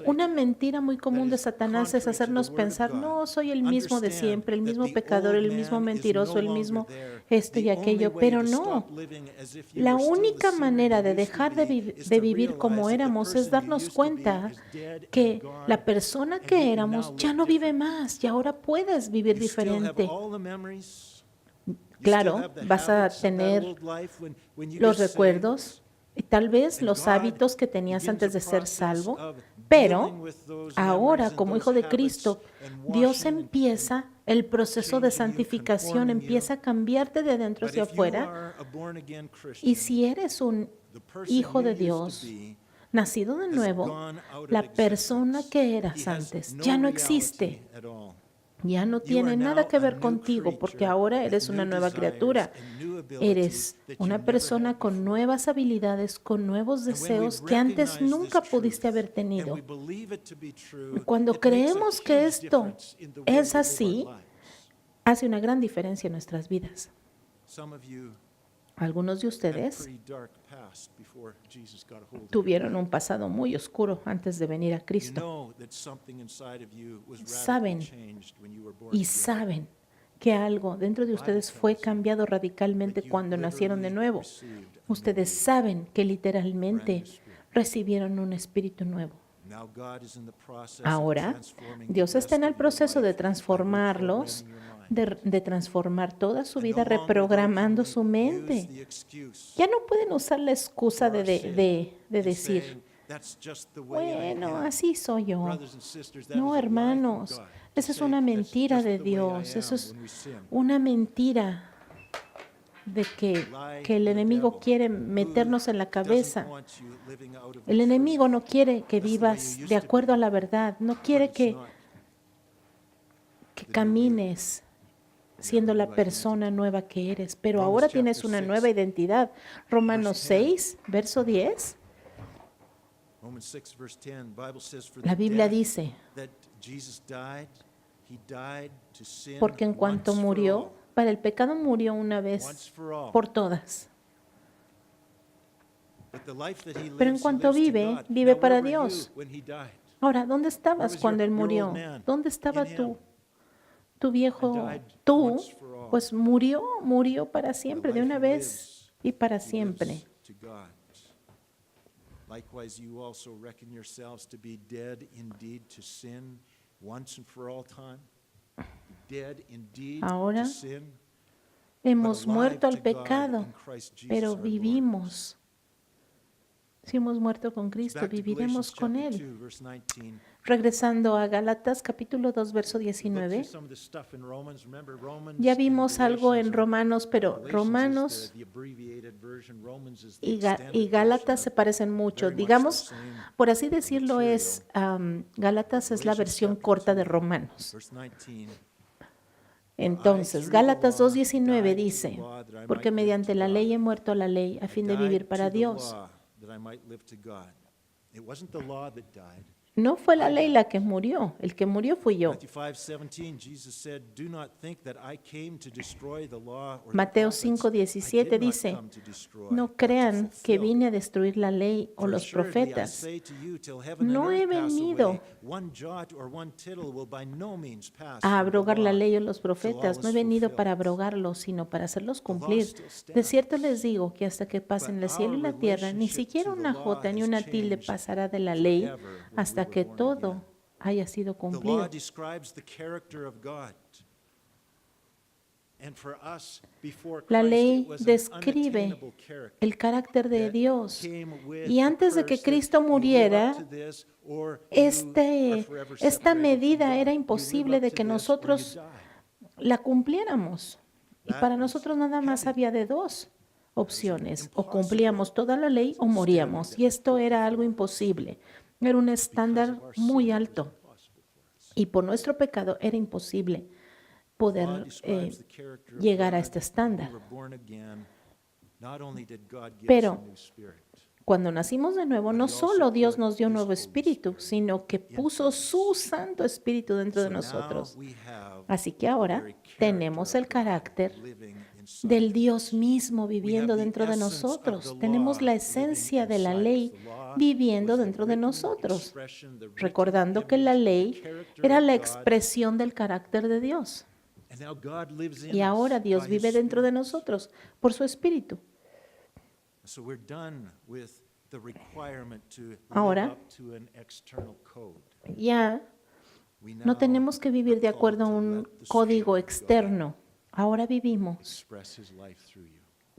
S2: Una mentira muy común de Satanás es hacernos pensar, no, soy el mismo de siempre, el mismo pecador, el mismo mentiroso, el mismo esto y aquello, pero no. La única manera de dejar de vivir como éramos es darnos cuenta que la persona que éramos ya no vive más y ahora puedes vivir diferente. Claro, vas a tener los recuerdos y tal vez los hábitos que tenías antes de ser salvo, pero ahora como hijo de Cristo, Dios empieza el proceso de santificación, empieza a cambiarte de dentro hacia afuera. Y si eres un hijo de Dios, nacido de nuevo, la persona que eras antes ya no existe. Ya no tiene nada que ver contigo porque ahora eres una nueva criatura. Eres una persona con nuevas habilidades, con nuevos deseos que antes nunca pudiste haber tenido. Cuando creemos que esto es así, hace una gran diferencia en nuestras vidas. Algunos de ustedes tuvieron un pasado muy oscuro antes de venir a Cristo. Saben que algo dentro de ustedes fue cambiado radicalmente cuando nacieron de nuevo. Ustedes saben que literalmente recibieron un espíritu nuevo. Ahora, Dios está en el proceso de transformarlos, de transformar toda su vida, reprogramando su mente. Ya no pueden usar la excusa de decir, bueno, así soy yo. No, hermanos, esa es una mentira de Dios, eso es una mentira de que el enemigo quiere meternos en la cabeza. El enemigo no quiere que vivas de acuerdo a la verdad, no quiere que camines siendo la persona nueva que eres, pero ahora tienes una nueva identidad. Romanos 6, verso 10. La Biblia dice, porque en cuanto murió, para el pecado murió una vez por todas. Pero en cuanto vive, vive para Dios. Ahora, ¿dónde estabas cuando Él murió? ¿Dónde estaba tú? Tu viejo, tú, pues murió para siempre, de una vez y para siempre.
S1: Likewise, you also reckon yourselves to be dead indeed to sin once and for all time. Dead indeed
S2: Ahora
S1: to sin,
S2: hemos muerto al pecado, pero vivimos. Si hemos muerto con Cristo, viviremos con Él. Regresando a Gálatas, capítulo 2, verso 19. Ya vimos algo en Romanos, pero Romanos y Gálatas se parecen mucho. Digamos, por así decirlo, Gálatas es la versión corta de Romanos. Entonces, Gálatas 2:19 dice, porque mediante la ley he muerto a la ley a fin de vivir para Dios. No fue la ley la que murió, el que murió fui yo. Mateo 5:17 dice, no crean que vine a destruir la ley o los profetas. No he venido a abrogar la ley o los profetas, no he venido para abrogarlos, sino para hacerlos cumplir. De cierto les digo que hasta que pasen el cielo y la tierra, ni siquiera una jota ni una tilde pasará de la ley hasta que todo haya sido cumplido. La ley describe el carácter de Dios. Y antes de que Cristo muriera, esta medida era imposible de que nosotros la cumpliéramos. Y para nosotros nada más había de dos opciones: o cumplíamos toda la ley o moríamos. Y esto era algo imposible. Era un estándar muy alto. Y por nuestro pecado era imposible poder llegar a este estándar. Pero cuando nacimos de nuevo, no solo Dios nos dio un nuevo espíritu, sino que puso su Santo Espíritu dentro de nosotros. Así que ahora tenemos el carácter del Dios mismo viviendo dentro de nosotros. Tenemos la esencia de la ley viviendo dentro de nosotros, recordando que la ley era la expresión del carácter de Dios. Y ahora Dios vive dentro de nosotros por su Espíritu. Ahora, ya no tenemos que vivir de acuerdo a un código externo. Ahora vivimos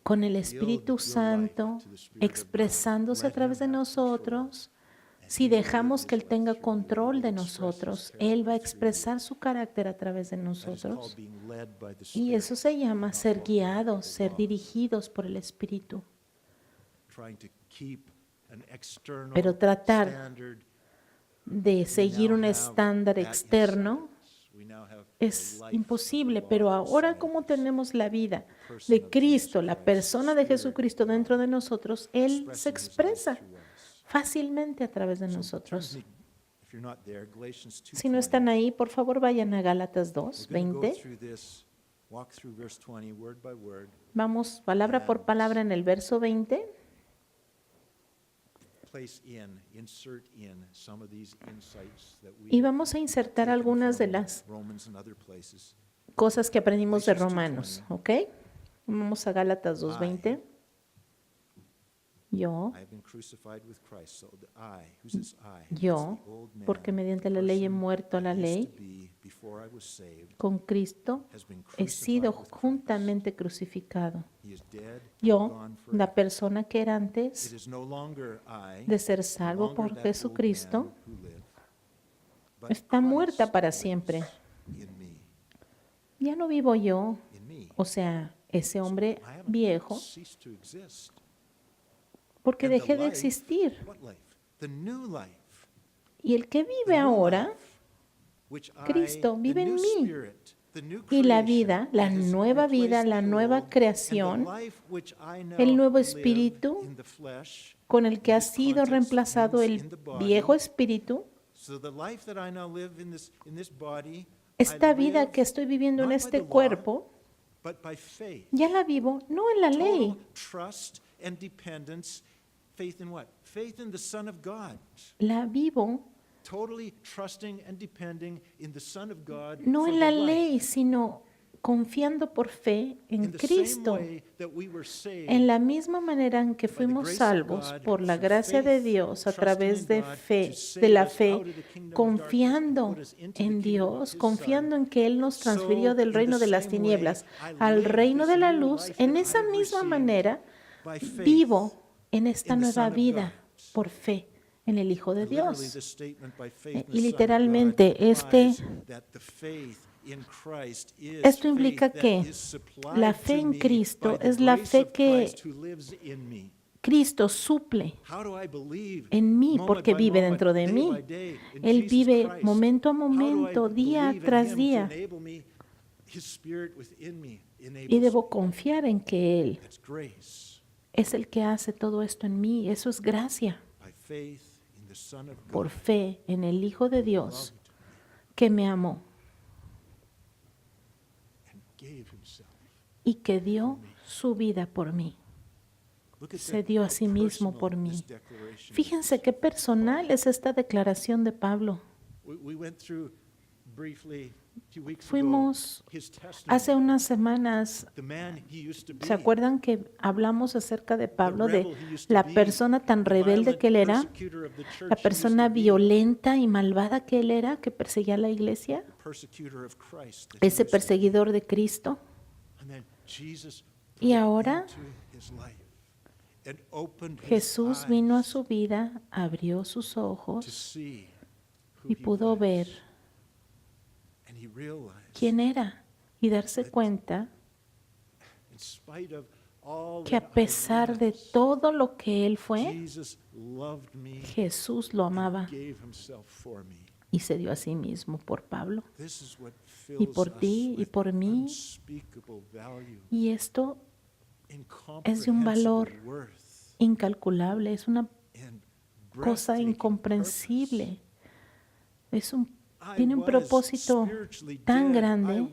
S2: con el Espíritu Santo expresándose a través de nosotros. Si dejamos que Él tenga control de nosotros, Él va a expresar su carácter a través de nosotros. Y eso se llama ser guiados, ser dirigidos por el Espíritu. Pero tratar de seguir un estándar externo es imposible, pero ahora como tenemos la vida de Cristo, la persona de Jesucristo dentro de nosotros, Él se expresa fácilmente a través de nosotros. Si no están ahí, por favor vayan a Gálatas 2, 20. Vamos palabra por palabra en el verso 20. Y vamos a insertar algunas de las cosas que aprendimos de Romanos, ¿ok? Vamos a Gálatas 2:20. Yo, porque mediante la ley he muerto a la ley, con Cristo he sido juntamente crucificado. Yo, la persona que era antes de ser salvo por Jesucristo, está muerta para siempre. Ya no vivo yo, o sea, ese hombre viejo, porque dejé de existir. Y el que vive ahora, Cristo, vive en mí. Y la vida, la nueva creación, el nuevo espíritu con el que ha sido reemplazado el viejo espíritu, esta vida que estoy viviendo en este cuerpo, ya la vivo no en la ley. La vivo no en la ley, sino confiando por fe en Cristo. En la misma manera en que fuimos salvos por la gracia de Dios a través de la fe, confiando en Dios, confiando en que Él nos transfirió del reino de las tinieblas al reino de la luz, en esa misma manera vivo en esta nueva vida por fe en el Hijo de Dios. Y literalmente esto implica que la fe en Cristo es la fe que Cristo suple en mí porque vive dentro de mí. Él vive momento a momento, día tras día. Y debo confiar en que Él es el que hace todo esto en mí. Eso es gracia. Por fe en el Hijo de Dios que me amó y que dio su vida por mí. Se dio a sí mismo por mí. Fíjense qué personal es esta declaración de Pablo. Fuimos hace unas semanas, ¿se acuerdan que hablamos acerca de Pablo, de la persona tan rebelde que él era, la persona violenta y malvada que él era, que perseguía a la iglesia, ese perseguidor de Cristo? Y ahora Jesús vino a su vida, abrió sus ojos y pudo ver quién era y darse cuenta que a pesar de todo lo que él fue, Jesús lo amaba y se dio a sí mismo por Pablo
S1: This is what
S2: y
S1: fills
S2: por
S1: us
S2: ti y
S1: with
S2: por mí.
S1: unspeakable value,
S2: Y esto es de un valor
S1: incomprehensible worth,
S2: incalculable, es una
S1: and
S2: cosa
S1: breathtaking
S2: incomprensible.
S1: purpose.
S2: Tiene un propósito tan grande.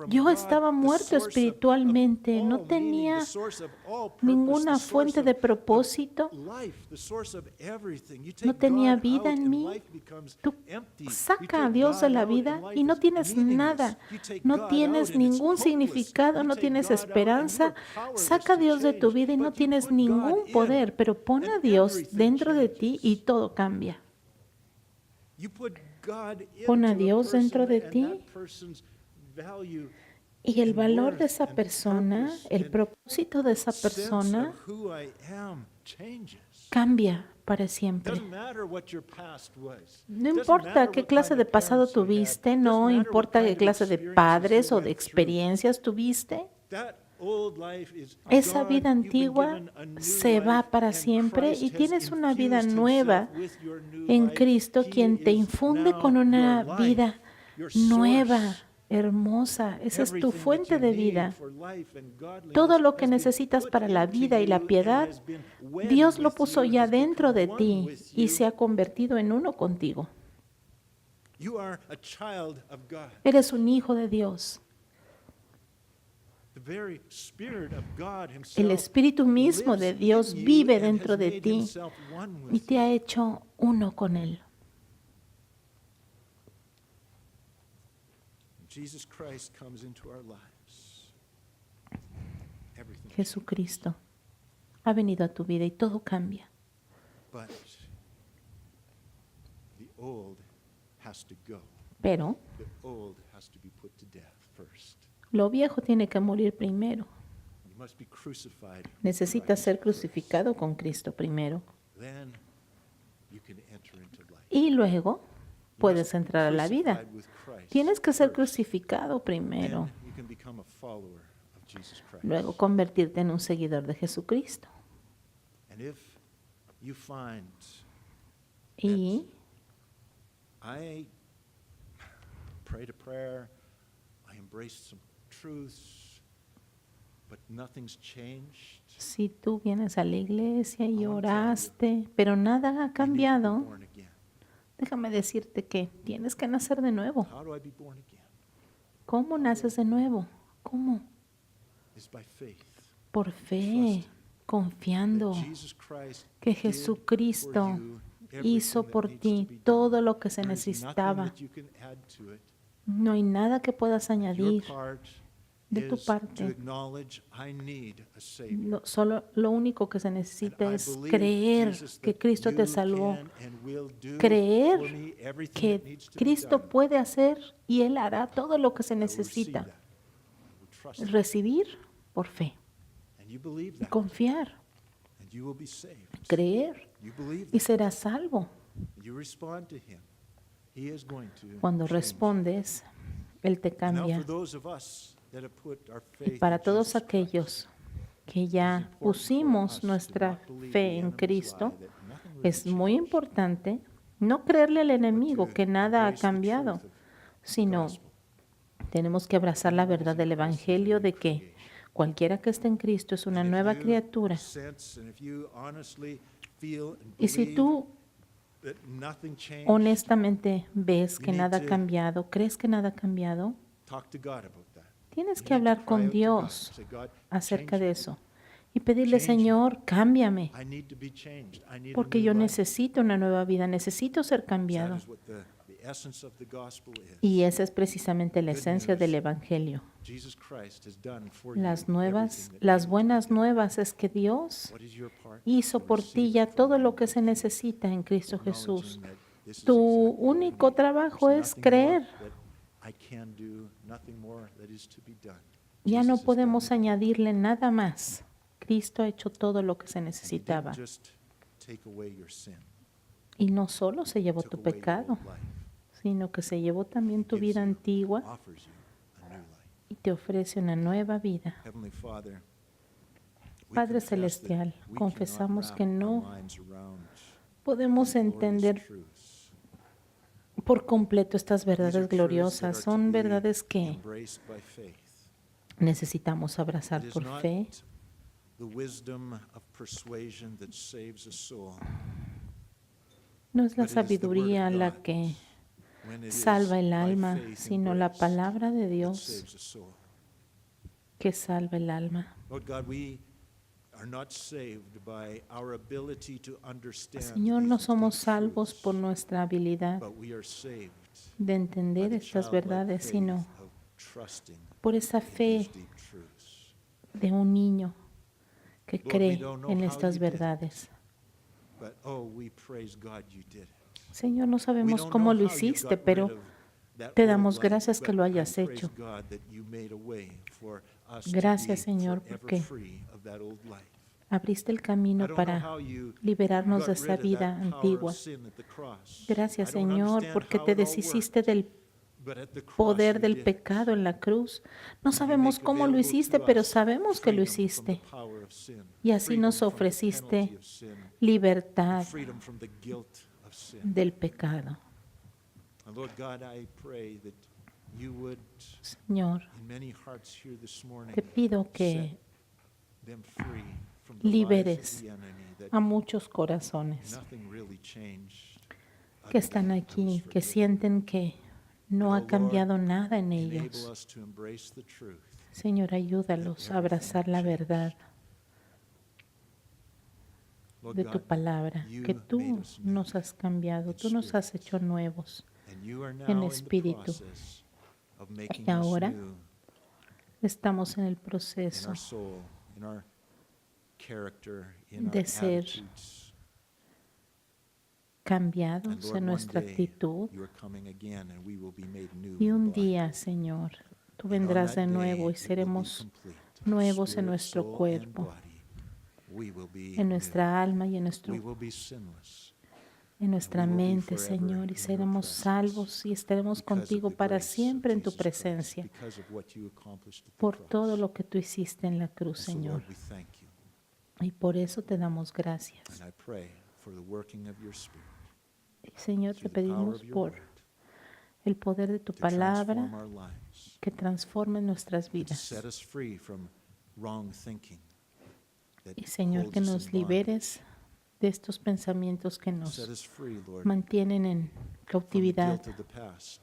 S2: Yo estaba muerto espiritualmente, no tenía ninguna fuente de propósito, no tenía vida en mí. Tú saca a Dios de la vida y no tienes nada, no tienes ningún significado, no tienes esperanza. Saca a Dios de tu vida y no tienes ningún poder, pero pon a Dios dentro de ti y todo cambia. Pon a Dios dentro de ti y el valor de esa persona, el propósito de esa persona cambia para siempre. No importa qué clase de pasado tuviste, no importa qué clase de padres o de experiencias tuviste, esa vida antigua se va para siempre y tienes una vida nueva en Cristo, quien te infunde con una vida nueva, hermosa. Esa es tu fuente de vida. Todo lo que necesitas para la vida y la piedad, Dios lo puso ya dentro de ti y se ha convertido en uno contigo. Eres un hijo de Dios. El Espíritu mismo de Dios vive dentro de ti y te ha hecho uno con Él. Jesucristo ha venido a tu vida y todo cambia. Pero lo viejo tiene que morir primero. Necesitas ser crucificado con Cristo primero. Y luego puedes entrar a la vida. Tienes que ser crucificado primero. Luego convertirte en un seguidor de Jesucristo. Y si tú vienes a la iglesia y oraste, pero nada ha cambiado, déjame decirte que tienes que nacer de nuevo. ¿Cómo naces de nuevo? ¿Cómo? Por fe, confiando que Jesucristo hizo por ti todo lo que se necesitaba. No hay nada que puedas añadir de tu parte. Solo lo único que se necesita es creer que Cristo te salvó. Creer que Cristo puede hacer y Él hará todo lo que se necesita. Recibir por fe. Confiar. Creer y serás salvo. Cuando respondes, Él te cambia. Y para todos aquellos que ya pusimos nuestra fe en Cristo, es muy importante no creerle al enemigo que nada ha cambiado, sino tenemos que abrazar la verdad del Evangelio de que cualquiera que esté en Cristo es una nueva criatura. Y si tú honestamente ves que nada ha cambiado, crees que nada ha cambiado, tienes que hablar con Dios acerca de eso y pedirle, Señor, cámbiame, porque yo necesito una nueva vida, necesito ser cambiado. Y esa es precisamente la esencia del Evangelio. Las buenas nuevas es que Dios hizo por ti ya todo lo que se necesita en Cristo Jesús. Tu único trabajo es creer. Ya no podemos añadirle nada más. Cristo ha hecho todo lo que se necesitaba. Y no solo se llevó tu pecado, sino que se llevó también tu vida antigua y te ofrece una nueva vida. Padre Celestial, confesamos que no podemos entender por completo estas
S1: These are
S2: verdades
S1: truths that
S2: gloriosas.
S1: are to
S2: Son
S1: be
S2: verdades que
S1: embraced by faith.
S2: necesitamos abrazar
S1: It is
S2: por
S1: not
S2: fe.
S1: the wisdom of persuasion that saves a soul,
S2: No es la
S1: but it is the word
S2: sabiduría
S1: of
S2: la
S1: God
S2: que
S1: when it is
S2: salva el
S1: by
S2: alma,
S1: faith
S2: sino la
S1: embraced
S2: palabra de
S1: that
S2: Dios
S1: saves a soul.
S2: que salva el alma.
S1: Lord God, we are not saved by our ability to understand
S2: Señor, no
S1: these
S2: somos
S1: deep
S2: salvos por
S1: truths,
S2: nuestra habilidad
S1: but we are saved
S2: de
S1: by
S2: entender
S1: the
S2: estas
S1: childlike
S2: verdades,
S1: faith
S2: sino
S1: of trusting
S2: por esa
S1: in these
S2: fe
S1: deep truths.
S2: de un niño que
S1: Lord, we
S2: cree
S1: don't know
S2: en
S1: how
S2: estas
S1: you did it,
S2: verdades.
S1: but oh, we praise God you did it.
S2: Señor, no
S1: We
S2: sabemos
S1: don't
S2: cómo
S1: know
S2: lo
S1: how you
S2: hiciste,
S1: got rid
S2: pero
S1: of that
S2: te
S1: old
S2: damos
S1: life,
S2: gracias que
S1: but
S2: lo
S1: I
S2: hayas
S1: praise
S2: hecho.
S1: God that you made a way for us to
S2: Gracias,
S1: be
S2: Señor,
S1: forever
S2: porque
S1: free of that old life.
S2: abriste el
S1: I
S2: camino
S1: don't know
S2: para
S1: how you
S2: liberarnos de
S1: got
S2: esa
S1: rid of
S2: vida
S1: that power
S2: antigua.
S1: of sin at the cross.
S2: Gracias,
S1: I don't
S2: Señor,
S1: understand
S2: porque
S1: how
S2: te
S1: it all
S2: deshiciste
S1: worked,
S2: del
S1: but at the cross
S2: poder
S1: you
S2: del
S1: did it.
S2: pecado en la cruz. No
S1: And you
S2: sabemos
S1: make
S2: cómo lo
S1: available
S2: hiciste,
S1: to
S2: pero
S1: us
S2: sabemos que lo
S1: freedom from the
S2: hiciste.
S1: power of sin,
S2: Y así
S1: freedom
S2: nos
S1: from the
S2: ofreciste
S1: penalty of sin, and
S2: libertad
S1: freedom from the guilt of sin.
S2: del pecado.
S1: And Lord God, I pray that you would,
S2: Señor,
S1: in many hearts here this morning,
S2: te pido
S1: set
S2: que
S1: them free from the lies of
S2: liberes
S1: the enemy, that
S2: a muchos corazones
S1: nothing really changed
S2: que
S1: other
S2: están
S1: than
S2: aquí,
S1: those
S2: que
S1: forgiven.
S2: sienten que no
S1: But,
S2: ha
S1: oh Lord,
S2: cambiado nada en
S1: enable
S2: ellos.
S1: us to embrace the truth
S2: Señor,
S1: that
S2: ayúdalos a
S1: everything
S2: abrazar la
S1: changed.
S2: verdad
S1: Lord
S2: de tu
S1: God,
S2: palabra,
S1: you
S2: que
S1: made
S2: tú
S1: us new
S2: nos has cambiado,
S1: in
S2: tú nos has
S1: spirit.
S2: hecho nuevos.
S1: And you are now
S2: en
S1: in the
S2: espíritu.
S1: process of making
S2: Y
S1: us
S2: ahora
S1: new
S2: estamos en el
S1: in
S2: proceso
S1: our soul, in our character, in our
S2: de ser
S1: attitudes.
S2: cambiados
S1: And Lord,
S2: en
S1: one
S2: nuestra
S1: day
S2: actitud.
S1: you are coming again and we will be made new
S2: Y
S1: in
S2: un
S1: body.
S2: día, Señor, tú
S1: And on
S2: vendrás
S1: that
S2: de nuevo y
S1: day, it will be
S2: seremos
S1: complete.
S2: nuevos en
S1: Spirit,
S2: nuestro
S1: soul, and
S2: cuerpo,
S1: body. We will be
S2: en
S1: new.
S2: nuestra alma y en
S1: We will be sinless.
S2: nuestra
S1: and we will be
S2: mente,
S1: forever
S2: Señor, y
S1: in your
S2: seremos
S1: presence
S2: salvos y estaremos
S1: because of
S2: contigo
S1: the
S2: para
S1: grace of
S2: siempre en tu
S1: Jesus Christ,
S2: presencia,
S1: because of what you accomplished at the
S2: por
S1: cross.
S2: todo lo que tú hiciste en la cruz,
S1: And so,
S2: Señor.
S1: Lord, we thank you.
S2: Y por eso te damos gracias.
S1: And I pray for the working of your Spirit
S2: Y, Señor, te
S1: through the power
S2: pedimos
S1: of your
S2: por
S1: word
S2: el poder de tu
S1: to transform
S2: palabra
S1: our lives,
S2: que transforme nuestras
S1: and to
S2: vidas.
S1: set us free from wrong thinking that
S2: Y, Señor, que
S1: holds us
S2: nos
S1: in bondage.
S2: liberes de estos pensamientos que
S1: Set
S2: nos
S1: us free, Lord,
S2: mantienen en
S1: from the
S2: cautividad.
S1: guilt of the past.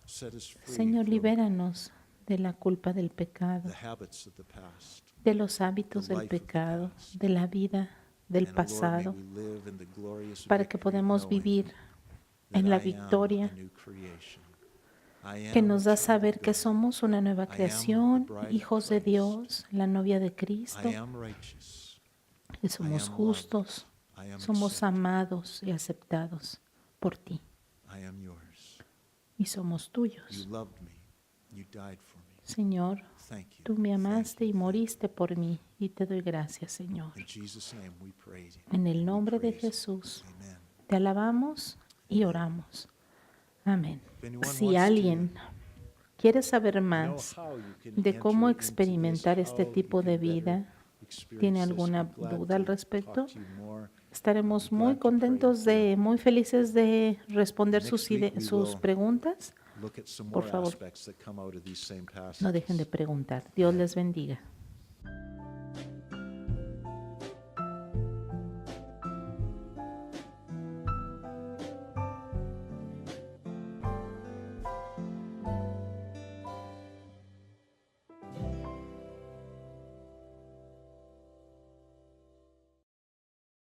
S1: Set us free
S2: Señor,
S1: from
S2: libéranos de la culpa del pecado,
S1: the habits of the past.
S2: de los hábitos
S1: the
S2: del
S1: life of the
S2: pecado,
S1: past.
S2: de la vida del
S1: And, oh Lord, may
S2: pasado,
S1: we live in the glorious
S2: para que
S1: victory of
S2: podamos
S1: knowing
S2: vivir
S1: that
S2: en la
S1: I am
S2: victoria
S1: a new creation. I
S2: que
S1: am
S2: nos
S1: a
S2: da
S1: child of
S2: saber que
S1: God.
S2: somos una nueva
S1: I am
S2: creación,
S1: the bride of
S2: hijos de
S1: Christ.
S2: Dios, la novia de Cristo,
S1: I am righteous.
S2: que somos
S1: am
S2: justos,
S1: I am
S2: somos
S1: accepted.
S2: amados y aceptados por ti
S1: I am yours.
S2: y somos
S1: You
S2: tuyos.
S1: loved me. You died for me.
S2: Señor,
S1: Thank you.
S2: tú me
S1: Thank
S2: amaste
S1: you.
S2: y moriste por mí y te doy gracias, Señor.
S1: In Jesus' name we praise you.
S2: En el
S1: We
S2: nombre de
S1: praise you.
S2: Jesús
S1: Amen.
S2: te alabamos y oramos. Amén.
S1: If anyone
S2: Si
S1: wants to
S2: alguien quiere saber
S1: know
S2: más
S1: how you can
S2: de cómo
S1: enter into
S2: experimentar
S1: this,
S2: este
S1: how you
S2: tipo de
S1: can better
S2: vida,
S1: experience
S2: ¿tiene
S1: this,
S2: alguna
S1: we're glad
S2: duda al
S1: to
S2: respecto?
S1: talk to you more.
S2: Estaremos
S1: Glad
S2: muy
S1: to pray
S2: contentos
S1: with you.
S2: muy felices de responder
S1: Next
S2: sus,
S1: week we
S2: sus
S1: will
S2: preguntas.
S1: Look at some
S2: Por
S1: more
S2: favor,
S1: aspects that come out of these same passages.
S2: no dejen de preguntar. Dios les bendiga.